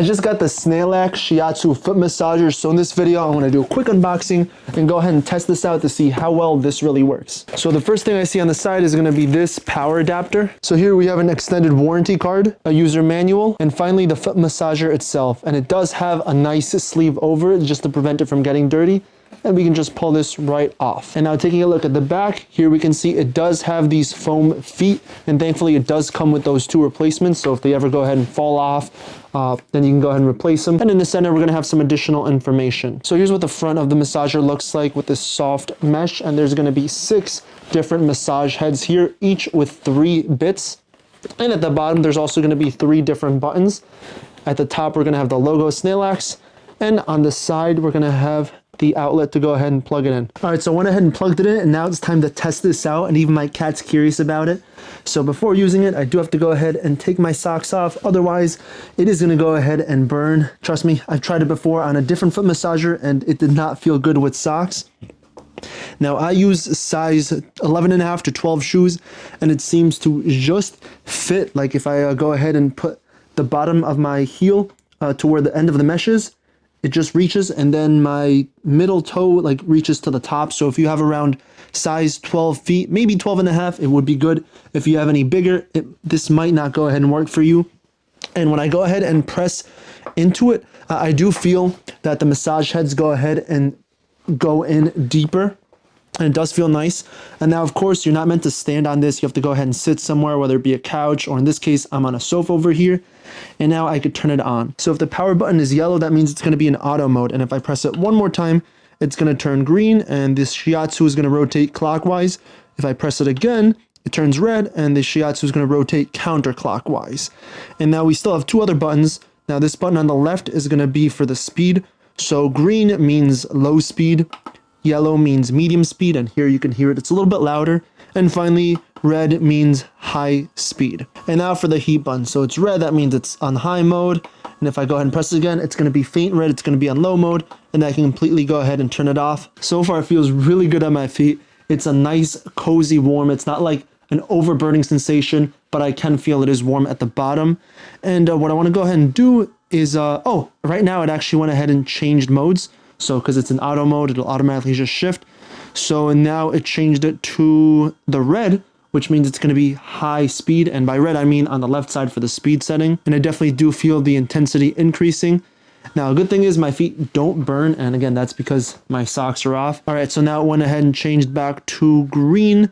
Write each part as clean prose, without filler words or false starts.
I just got the Snailax Shiatsu Foot Massager, so in this video I'm going to do a quick unboxing and go ahead and test this out to see how well this really works. So the first thing I see on the side is going to be this power adapter. So here we have an extended warranty card, a user manual, and finally the foot massager itself. And it does have a nice sleeve over it just to prevent it from getting dirty. And we can just pull this right off. And now taking a look at the back, here we can see it does have these foam feet, and thankfully it does come with those 2 replacements, so if they ever go ahead and fall off, then you can go ahead and replace them. And in the center, we're gonna have some additional information. So here's what the front of the massager looks like with this soft mesh, and there's gonna be 6 different massage heads here, each with 3 bits. And at the bottom, there's also gonna be 3 different buttons. At the top, we're gonna have the logo Snailax, and on the side, we're gonna have the outlet to go ahead and plug it in. All right, so I went ahead and plugged it in, and now it's time to test this out, and even my cat's curious about it. So before using it, I do have to go ahead and take my socks off. Otherwise, it is gonna go ahead and burn. Trust me, I've tried it before on a different foot massager, and it did not feel good with socks. Now I use size 11.5 to 12 shoes, and it seems to just fit. Like if I go ahead and put the bottom of my heel to where the end of the mesh is, it just reaches, and then my middle toe like reaches to the top. So if you have around size 12 feet, maybe 12.5, it would be good. If you have any bigger, this might not go ahead and work for you. And when I go ahead and press into it, I do feel that the massage heads go ahead and go in deeper. And it does feel nice. And now, of course, you're not meant to stand on this. You have to go ahead and sit somewhere, whether it be a couch, or in this case, I'm on a sofa over here. And now I could turn it on. So if the power button is yellow, that means it's going to be in auto mode. And if I press it one more time, it's going to turn green, and this Shiatsu is going to rotate clockwise. If I press it again, it turns red, and the Shiatsu is going to rotate counterclockwise. And now we still have 2 other buttons. Now this button on the left is going to be for the speed. So green means low speed. Yellow means medium speed, and here you can hear it, it's a little bit louder. And finally, red means high speed. And now for the heat button. So it's red, that means it's on high mode. And if I go ahead and press it again, it's gonna be faint red, it's gonna be on low mode, and I can completely go ahead and turn it off. So far, it feels really good on my feet. It's a nice, cozy warm. It's not like an overburning sensation, but I can feel it is warm at the bottom. And what I wanna go ahead and do is, right now it actually went ahead and changed modes. So because it's in auto mode, it'll automatically just shift. So now it changed it to the red, which means it's going to be high speed. And by red, I mean on the left side for the speed setting. And I definitely do feel the intensity increasing. Now, a good thing is my feet don't burn. And again, that's because my socks are off. All right, so now it went ahead and changed back to green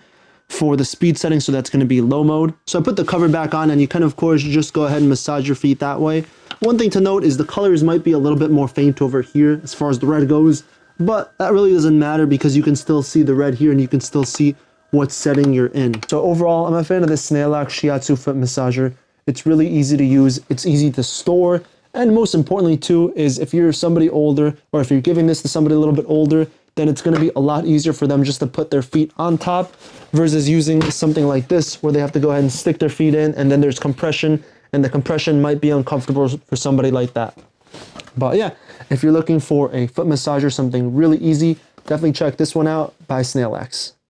for the speed setting. So that's going to be low mode. So I put the cover back on, and you can, of course, just go ahead and massage your feet that way. One thing to note is the colors might be a little bit more faint over here as far as the red goes, but that really doesn't matter because you can still see the red here, and you can still see what setting you're in. So overall, I'm a fan of this Snailax Shiatsu Foot Massager. It's really easy to use, it's easy to store, and most importantly too is if you're somebody older, or if you're giving this to somebody a little bit older, then it's going to be a lot easier for them just to put their feet on top versus using something like this where they have to go ahead and stick their feet in, and then there's compression, and the compression might be uncomfortable for somebody like that. But yeah, if you're looking for a foot massager, something really easy, definitely check this one out by Snailax.